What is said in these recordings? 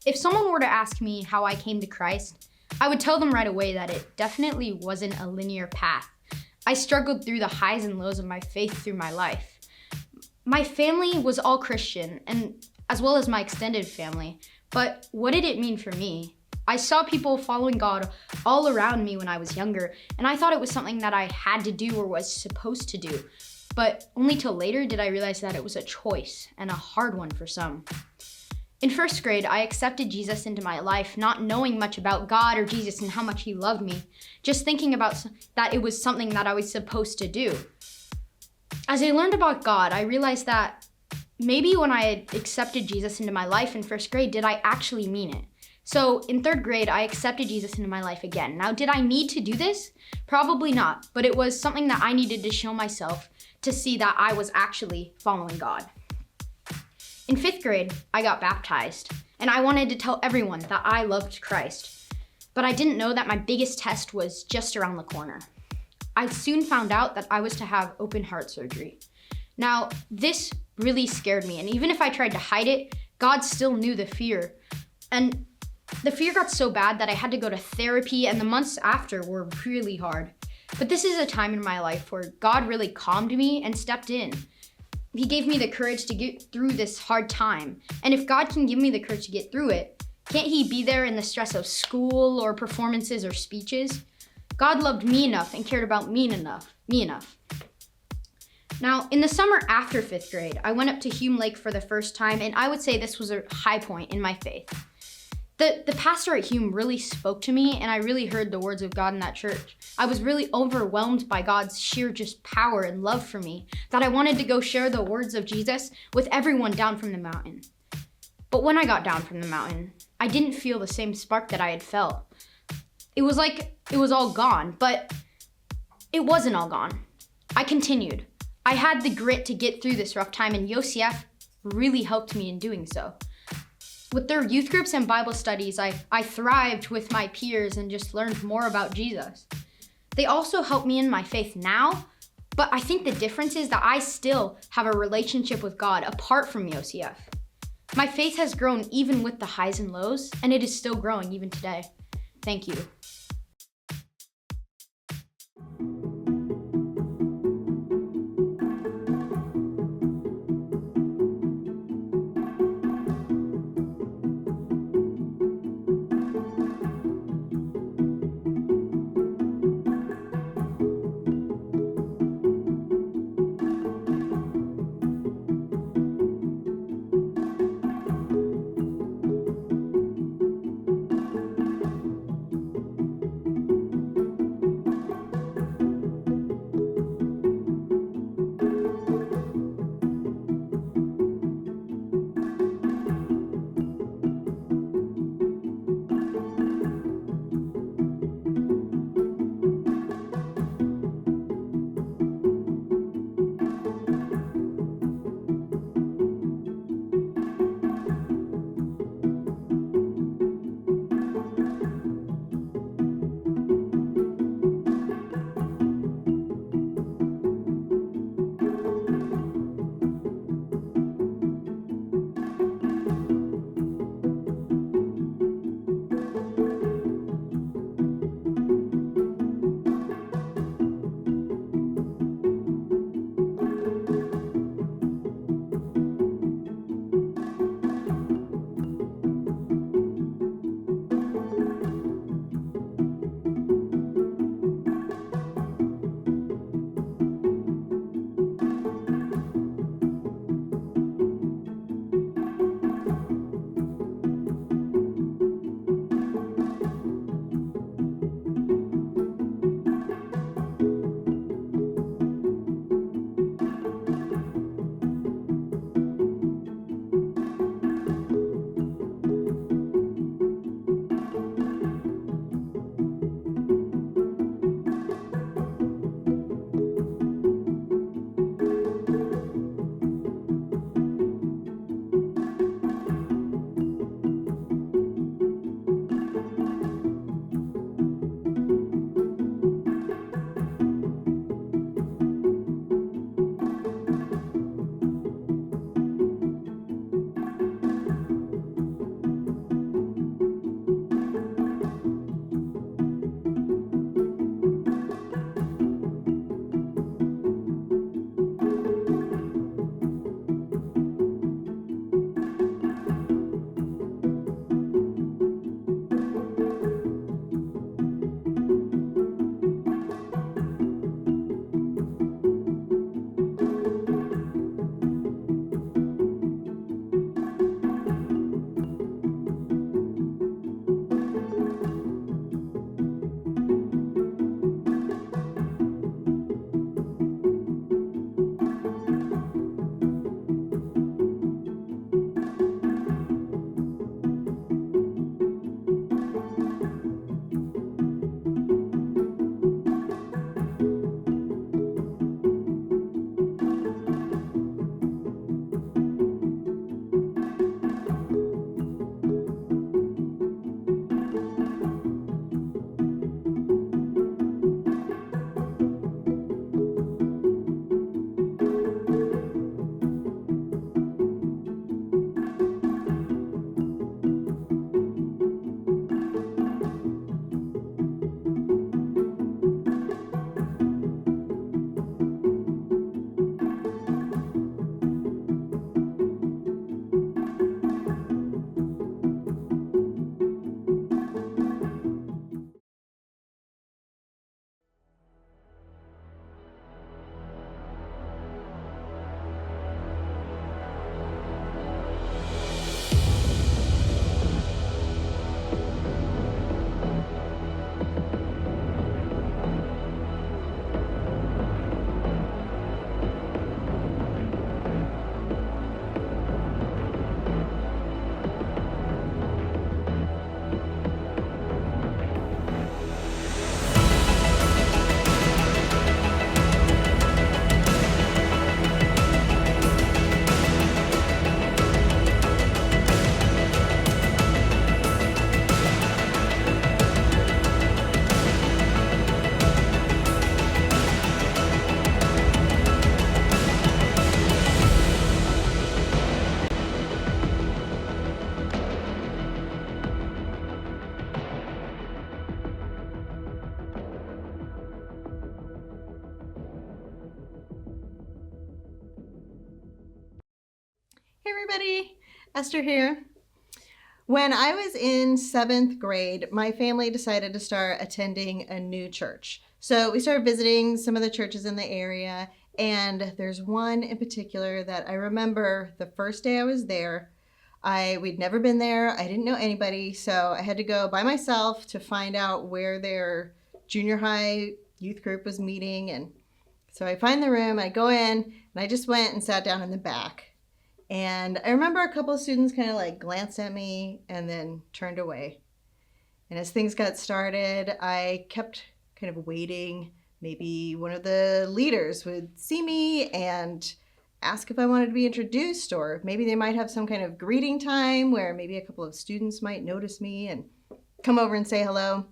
If someone were to ask me how I came to Christ, I would tell them right away that it definitely wasn't a linear path. I struggled through the highs and lows of my faith through my life. My family was all Christian, and as well as my extended family. But what did it mean for me? I saw people following God all around me when I was younger, and I thought it was something that I had to do or was supposed to do. But only till later did I realize that it was a choice, and a hard one for some. In first grade, I accepted Jesus into my life, not knowing much about God or Jesus and how much he loved me, just thinking about that it was something that I was supposed to do. As I learned about God, I realized that maybe when I had accepted Jesus into my life in first grade, did I actually mean it? So in third grade, I accepted Jesus into my life again. Now, did I need to do this? Probably not, but it was something that I needed to show myself to see that I was actually following God. In fifth grade, I got baptized, and I wanted to tell everyone that I loved Christ, but I didn't know that my biggest test was just around the corner. I soon found out that I was to have open heart surgery. Now, this really scared me, and even if I tried to hide it, God still knew the fear. And the fear got so bad that I had to go to therapy, and the months after were really hard. But this is a time in my life where God really calmed me and stepped in. He gave me the courage to get through this hard time. And if God can give me the courage to get through it, can't he be there in the stress of school or performances or speeches? God loved me enough and cared about me enough. Now, in the summer after fifth grade, I went up to Hume Lake for the first time, and I would say this was a high point in my faith. The pastor at Hume really spoke to me, and I really heard the words of God in that church. I was really overwhelmed by God's sheer just power and love for me, that I wanted to go share the words of Jesus with everyone down from the mountain. But when I got down from the mountain, I didn't feel the same spark that I had felt. It was like it was all gone, but it wasn't all gone. I continued. I had the grit to get through this rough time, and YOCF really helped me in doing so. With their youth groups and Bible studies, I thrived with my peers and just learned more about Jesus. They also help me in my faith now, but I think the difference is that I still have a relationship with God apart from YOCF. My faith has grown even with the highs and lows, and it is still growing even today. Thank you. everybody. Esther here. When I was in 7th grade, my family decided to start attending a new church. So we started visiting some of the churches in the area, and there's one in particular that I remember the first day I was there. We'd never been there. I didn't know anybody, so I had to go by myself to find out where their junior high youth group was meeting. And so I find the room, I go in, and I just went and sat down in the back. And I remember a couple of students kind of like glanced at me and then turned away. And as things got started, I kept kind of waiting. Maybe one of the leaders would see me and ask if I wanted to be introduced, or maybe they might have some kind of greeting time where maybe a couple of students might notice me and come over and say hello.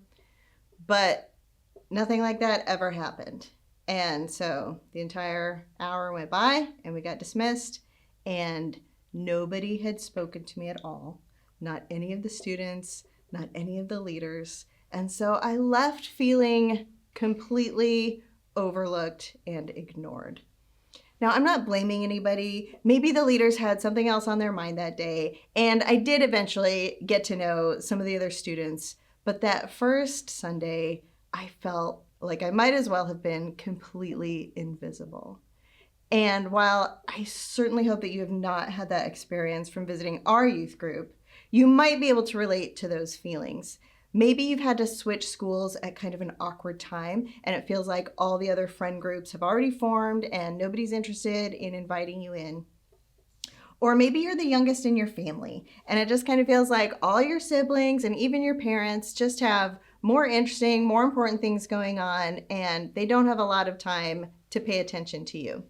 But nothing like that ever happened. And so the entire hour went by and we got dismissed. And nobody had spoken to me at all, not any of the students, not any of the leaders. And so I left feeling completely overlooked and ignored. Now, I'm not blaming anybody. Maybe the leaders had something else on their mind that day, and I did eventually get to know some of the other students. But that first Sunday, I felt like I might as well have been completely invisible. And while I certainly hope that you have not had that experience from visiting our youth group, you might be able to relate to those feelings. Maybe you've had to switch schools at kind of an awkward time, and it feels like all the other friend groups have already formed and nobody's interested in inviting you in. Or maybe you're the youngest in your family, and it just kind of feels like all your siblings and even your parents just have more interesting, more important things going on, and they don't have a lot of time to pay attention to you.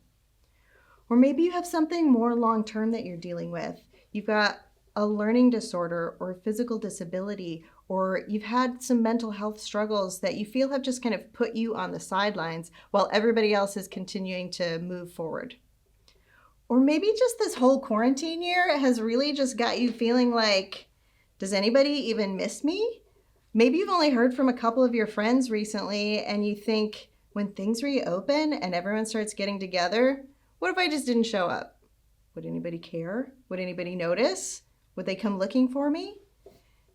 Or maybe you have something more long-term that you're dealing with. You've got a learning disorder or a physical disability, or you've had some mental health struggles that you feel have just kind of put you on the sidelines while everybody else is continuing to move forward. Or maybe just this whole quarantine year has really just got you feeling like, does anybody even miss me? Maybe you've only heard from a couple of your friends recently and you think, when things reopen and everyone starts getting together, what if I just didn't show up? Would anybody care? Would anybody notice? Would they come looking for me?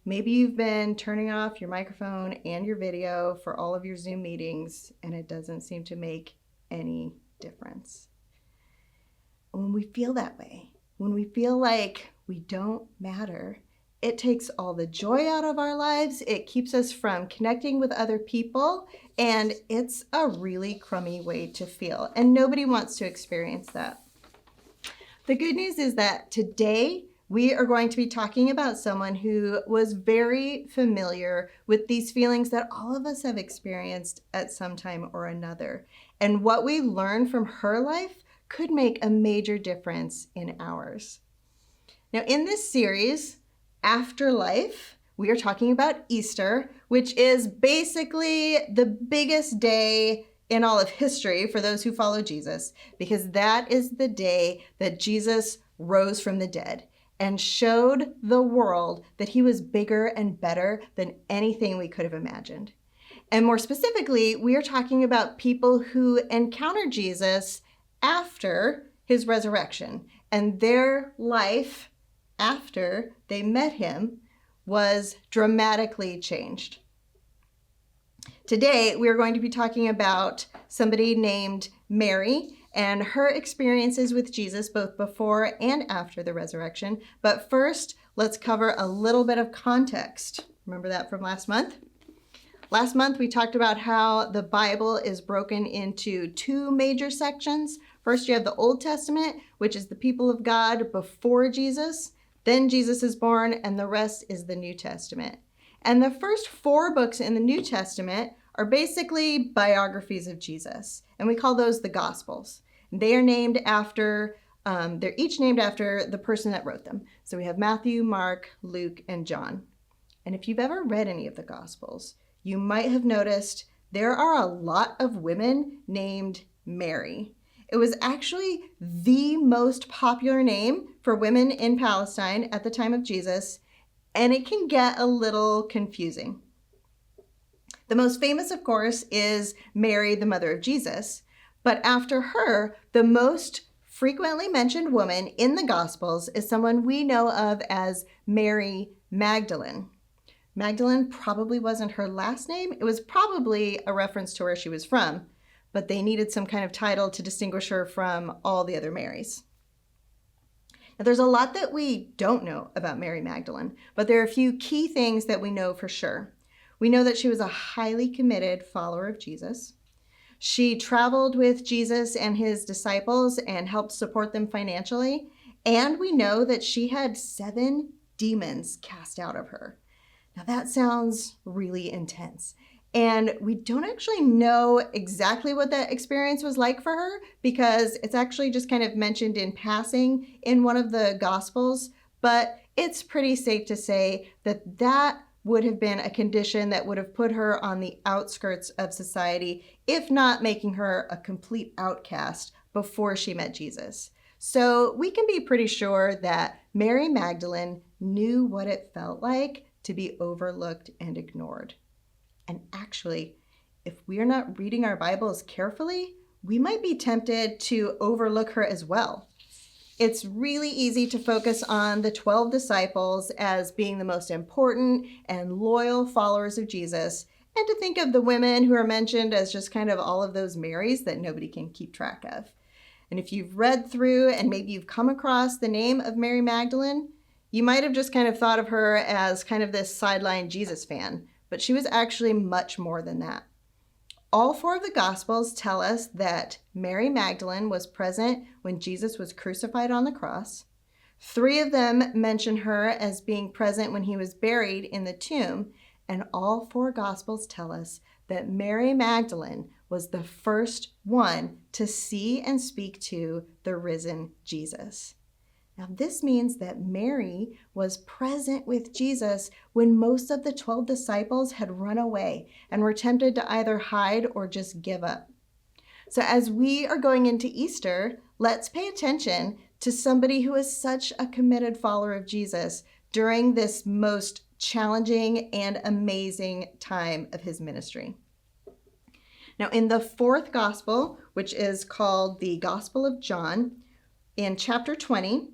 Maybe you've been turning off your microphone and your video for all of your Zoom meetings, and it doesn't seem to make any difference. When we feel that way, when we feel like we don't matter, it takes all the joy out of our lives. It keeps us from connecting with other people, and it's a really crummy way to feel, and nobody wants to experience that. The good news is that today we are going to be talking about someone who was very familiar with these feelings that all of us have experienced at some time or another. And what we learn from her life could make a major difference in ours. Now, in this series, Afterlife, we are talking about Easter, which is basically the biggest day in all of history for those who follow Jesus, because that is the day that Jesus rose from the dead and showed the world that he was bigger and better than anything we could have imagined. And more specifically, we are talking about people who encountered Jesus after his resurrection, and their life after they met him was dramatically changed. Today, we are going to be talking about somebody named Mary and her experiences with Jesus both before and after the resurrection. But first, let's cover a little bit of context. Remember that from last month? Last month, we talked about how the Bible is broken into two major sections. First, you have the Old Testament, which is the people of God before Jesus. Then Jesus is born, and the rest is the New Testament. And the first 4 books in the New Testament are basically biographies of Jesus, and we call those the Gospels. They are named after, they're each named after the person that wrote them. So we have Matthew, Mark, Luke, and John. And if you've ever read any of the Gospels, you might have noticed there are a lot of women named Mary. It was actually the most popular name for women in Palestine at the time of Jesus, and it can get a little confusing. The most famous, of course, is Mary, the mother of Jesus, but after her, the most frequently mentioned woman in the Gospels is someone we know of as Mary Magdalene. Magdalene probably wasn't her last name. It was probably a reference to where she was from, but they needed some kind of title to distinguish her from all the other Marys. Now, there's a lot that we don't know about Mary Magdalene, but there are a few key things that we know for sure. We know that she was a highly committed follower of Jesus. She traveled with Jesus and his disciples and helped support them financially. And we know that she had 7 demons cast out of her. Now that sounds really intense. And we don't actually know exactly what that experience was like for her because it's actually just kind of mentioned in passing in one of the Gospels. But it's pretty safe to say that that would have been a condition that would have put her on the outskirts of society, if not making her a complete outcast before she met Jesus. So we can be pretty sure that Mary Magdalene knew what it felt like to be overlooked and ignored. And actually, if we are not reading our Bibles carefully, we might be tempted to overlook her as well. It's really easy to focus on the 12 disciples as being the most important and loyal followers of Jesus, and to think of the women who are mentioned as just kind of all of those Marys that nobody can keep track of. And if you've read through and maybe you've come across the name of Mary Magdalene, you might have just kind of thought of her as kind of this sideline Jesus fan, but she was actually much more than that. All 4 of the Gospels tell us that Mary Magdalene was present when Jesus was crucified on the cross. 3 of them mention her as being present when he was buried in the tomb, and all 4 Gospels tell us that Mary Magdalene was the first one to see and speak to the risen Jesus. Now, this means that Mary was present with Jesus when most of the 12 disciples had run away and were tempted to either hide or just give up. So as we are going into Easter, let's pay attention to somebody who is such a committed follower of Jesus during this most challenging and amazing time of his ministry. Now, in the 4th Gospel, which is called the Gospel of John, in chapter 20,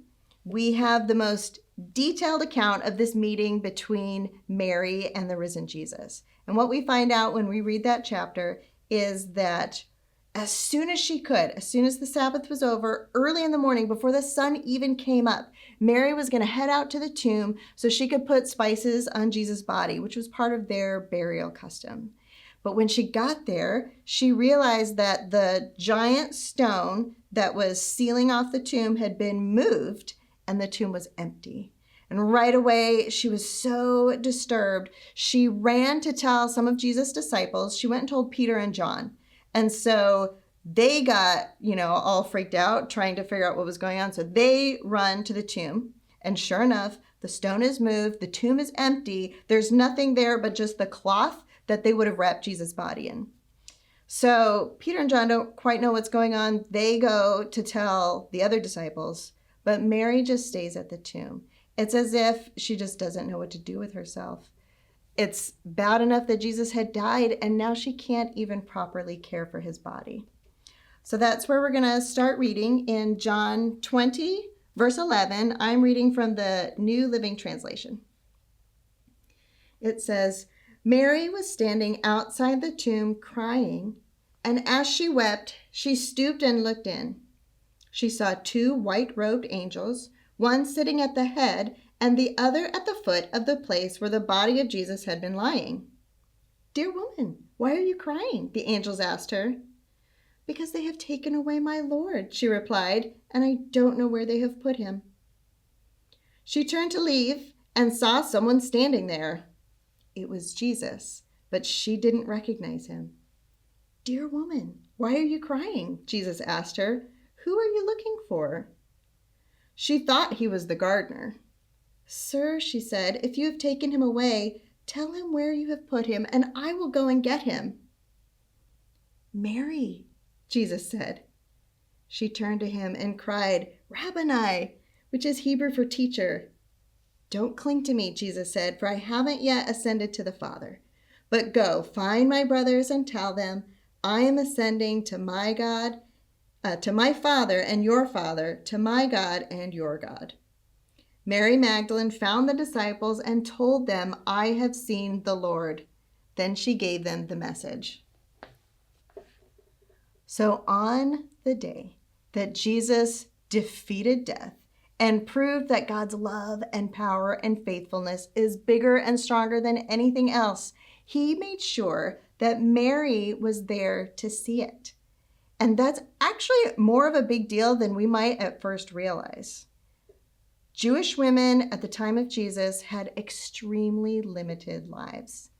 we have the most detailed account of this meeting between Mary and the risen Jesus. And what we find out when we read that chapter is that as soon as the Sabbath was over, early in the morning, before the sun even came up, Mary was going to head out to the tomb so she could put spices on Jesus' body, which was part of their burial custom. But when she got there, she realized that the giant stone that was sealing off the tomb had been moved, and the tomb was empty. And right away, she was so disturbed, she ran to tell some of Jesus' disciples. She went and told Peter and John. And so they got, all freaked out, trying to figure out what was going on. So they run to the tomb. And sure enough, the stone is moved. The tomb is empty. There's nothing there but just the cloth that they would have wrapped Jesus' body in. So Peter and John don't quite know what's going on. They go to tell the other disciples. But Mary just stays at the tomb. It's as if she just doesn't know what to do with herself. It's bad enough that Jesus had died, and now she can't even properly care for his body. So that's where we're going to start reading in John 20, verse 11. I'm reading from the New Living Translation. It says, Mary was standing outside the tomb crying, and as she wept, she stooped and looked in. She saw 2 white-robed angels, one sitting at the head and the other at the foot of the place where the body of Jesus had been lying. Dear woman, why are you crying? The angels asked her. Because they have taken away my Lord, she replied, and I don't know where they have put him. She turned to leave and saw someone standing there. It was Jesus, but she didn't recognize him. Dear woman, why are you crying? Jesus asked her. Who are you looking for? She thought he was the gardener. Sir, she said, if you have taken him away, tell him where you have put him, and I will go and get him. Mary, Jesus said. She turned to him and cried, Rabboni, which is Hebrew for teacher. Don't cling to me, Jesus said, for I haven't yet ascended to the Father. But go, find my brothers and tell them, I am ascending to my God to my Father and your Father, to my God and your God. Mary Magdalene found the disciples and told them, I have seen the Lord. Then she gave them the message. So on the day that Jesus defeated death and proved that God's love and power and faithfulness is bigger and stronger than anything else, he made sure that Mary was there to see it. And that's actually more of a big deal than we might at first realize. Jewish women at the time of Jesus had extremely limited lives,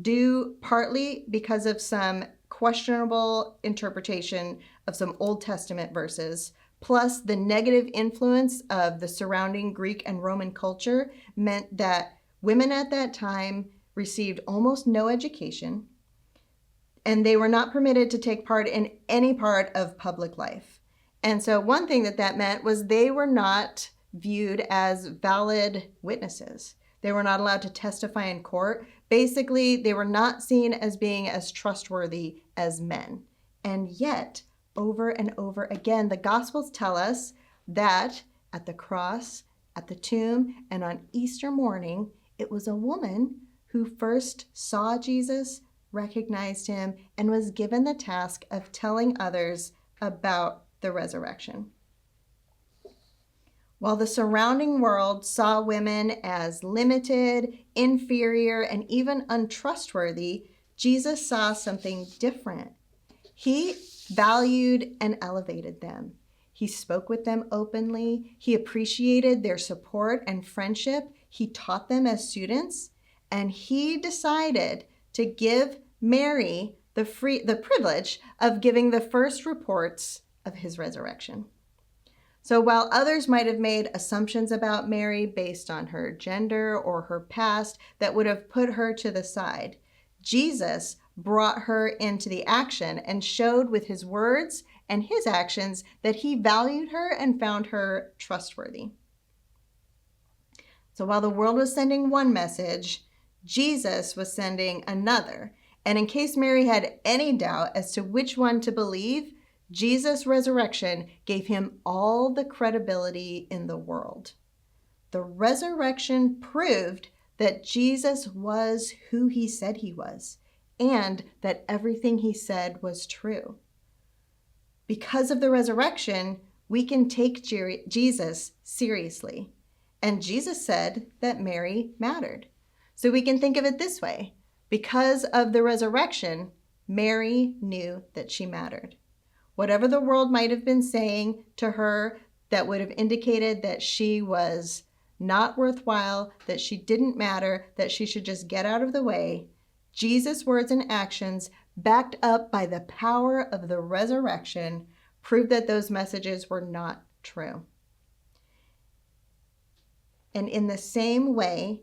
due partly because of some questionable interpretation of some Old Testament verses, plus the negative influence of the surrounding Greek and Roman culture meant that women at that time received almost no education, and they were not permitted to take part in any part of public life. And so one thing that meant was they were not viewed as valid witnesses. They were not allowed to testify in court. Basically, they were not seen as being as trustworthy as men. And yet, over and over again, the Gospels tell us that at the cross, at the tomb, and on Easter morning, it was a woman who first saw Jesus, recognized him, and was given the task of telling others about the resurrection. While the surrounding world saw women as limited, inferior, and even untrustworthy, Jesus saw something different. He valued and elevated them. He spoke with them openly. He appreciated their support and friendship. He taught them as students, and he decided to give Mary the privilege of giving the first reports of his resurrection. So while others might have made assumptions about Mary based on her gender or her past that would have put her to the side, Jesus brought her into the action and showed with his words and his actions that he valued her and found her trustworthy. So while the world was sending one message, Jesus was sending another. And in case Mary had any doubt as to which one to believe, Jesus' resurrection gave him all the credibility in the world. The resurrection proved that Jesus was who he said he was, and that everything he said was true. Because of the resurrection, we can take Jesus seriously. And Jesus said that Mary mattered. So we can think of it this way. Because of the resurrection, Mary knew that she mattered. Whatever the world might have been saying to her that would have indicated that she was not worthwhile, that she didn't matter, that she should just get out of the way, Jesus' words and actions, backed up by the power of the resurrection, proved that those messages were not true. And in the same way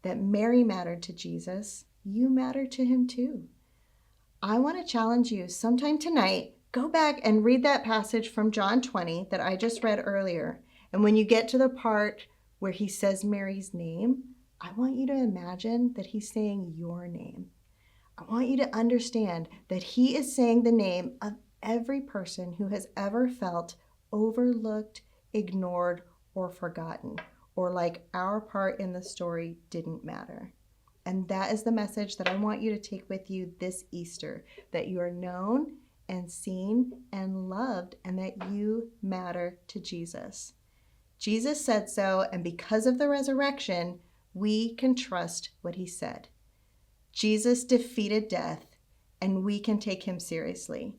that Mary mattered to Jesus, you matter to him too. I want to challenge you sometime tonight. Go back and read that passage from John 20 that I just read earlier. And when you get to the part where he says Mary's name, I want you to imagine that he's saying your name. I want you to understand that he is saying the name of every person who has ever felt overlooked, ignored, or forgotten, or like our part in the story didn't matter. And that is the message that I want you to take with you this Easter, that you are known and seen and loved, and that you matter to Jesus. Jesus said so, and because of the resurrection, we can trust what he said. Jesus defeated death, and we can take him seriously.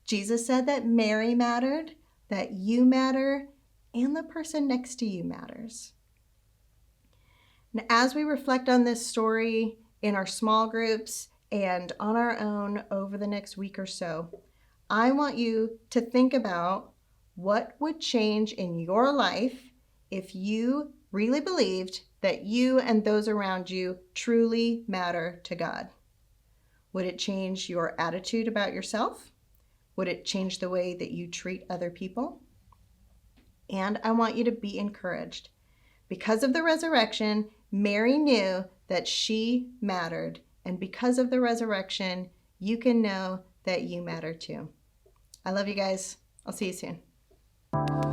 Jesus said that Mary mattered, that you matter, and the person next to you matters. And as we reflect on this story in our small groups and on our own over the next week or so, I want you to think about what would change in your life if you really believed that you and those around you truly matter to God. Would it change your attitude about yourself? Would it change the way that you treat other people? And I want you to be encouraged. Because of the resurrection, Mary knew that she mattered. And because of the resurrection, you can know that you matter too. I love you guys. I'll see you soon.